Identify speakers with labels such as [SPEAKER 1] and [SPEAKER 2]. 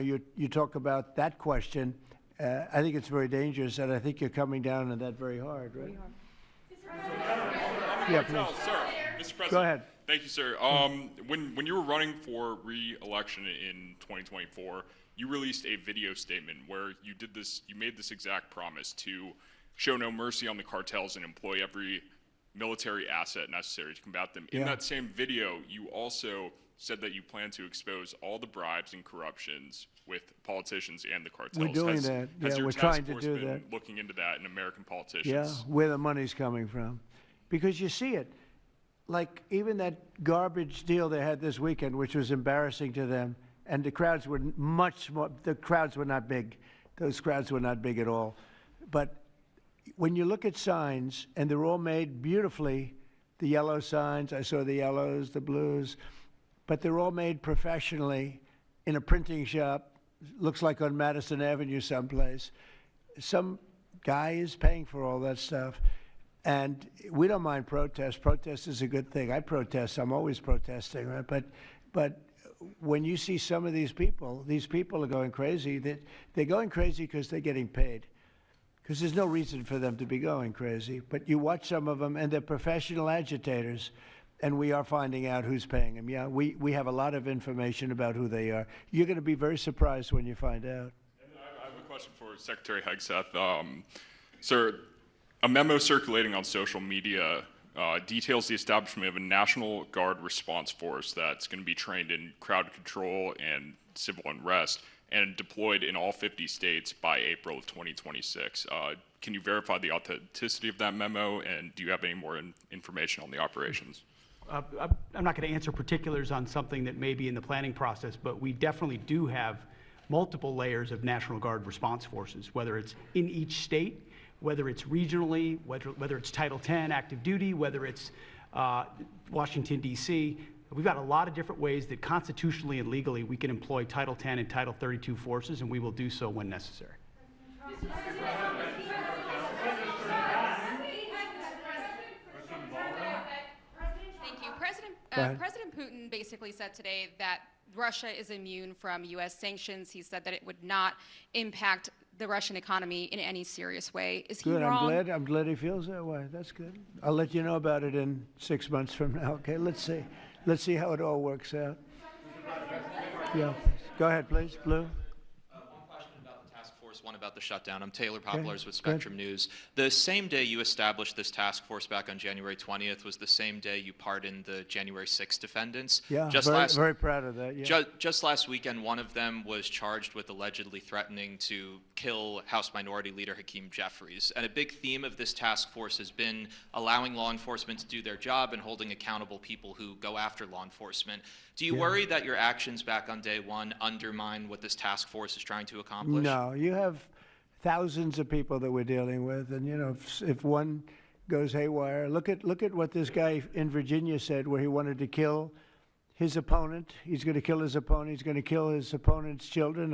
[SPEAKER 1] You talk about that question. I think it's very dangerous, and I think you're coming down on that very hard, right? Yeah, please.
[SPEAKER 2] Sir, Mr. President.
[SPEAKER 1] Go ahead.
[SPEAKER 2] Thank you, sir. When you were running for re-election in 2024, you released a video statement where you made this exact promise to show no mercy on the cartels and employ every military asset necessary to combat them. In that same video, you also said that you plan to expose all the bribes and corruptions with politicians and the cartels.
[SPEAKER 1] We're doing that.
[SPEAKER 2] Has your
[SPEAKER 1] we're
[SPEAKER 2] task
[SPEAKER 1] trying
[SPEAKER 2] force
[SPEAKER 1] to do
[SPEAKER 2] been
[SPEAKER 1] that.
[SPEAKER 2] looking into that in American politicians?
[SPEAKER 1] Yeah, where the money's coming from. Because you see it. Like even that garbage deal they had this weekend, which was embarrassing to them, and the crowds were the crowds were not big. Those crowds were not big at all. But when you look at signs, and they're all made beautifully, the yellow signs, I saw the yellows, the blues, but they're all made professionally in a printing shop, looks like on Madison Avenue someplace. Some guy is paying for all that stuff. And we don't mind protest. Protest is a good thing. I protest. I'm always protesting, right? But when you see some of these people are going crazy. They're going crazy because they're getting paid. Because there's no reason for them to be going crazy. But you watch some of them, and they're professional agitators, and we are finding out who's paying them. Yeah, we have a lot of information about who they are. You're going to be very surprised when you find out.
[SPEAKER 2] And I have a question for Secretary Hegseth. Sir, a memo circulating on social media details the establishment of a National Guard response force that's going to be trained in crowd control and civil unrest and deployed in all 50 states by April of 2026. Can you verify the authenticity of that memo, and do you have any more information on the operations?
[SPEAKER 3] I'm not going to answer particulars on something that may be in the planning process, but we definitely do have multiple layers of National Guard response forces, whether it's in each state, whether it's regionally, whether it's Title 10 active duty, whether it's Washington, D.C. We've got a lot of different ways that constitutionally and legally we can employ Title 10 and Title 32 forces, and we will do so when necessary.
[SPEAKER 4] Thank you. President Putin basically said today that Russia is immune from U.S. sanctions. He said that it would not impact the Russian economy in any serious way. Is he wrong?
[SPEAKER 1] Good. I'm glad he feels that way. That's good. I'll let you know about it in 6 months from now. Okay. Let's see how it all works out. Yeah. Go ahead, please, Blue.
[SPEAKER 5] One about the shutdown. I'm Taylor Poplars with Spectrum News. The same day you established this task force back on January 20th was the same day you pardoned the January 6th defendants.
[SPEAKER 1] Yeah, very proud of that. Yeah.
[SPEAKER 5] Just last weekend, one of them was charged with allegedly threatening to kill House Minority Leader Hakeem Jeffries. And a big theme of this task force has been allowing law enforcement to do their job and holding accountable people who go after law enforcement. Do you worry that your actions back on day one undermine what this task force is trying to accomplish?
[SPEAKER 1] No, you have thousands of people that we're dealing with, and you know, if one goes haywire, look at what this guy in Virginia said, where he wanted to kill his opponent. He's going to kill his opponent. He's going to kill his opponent's children.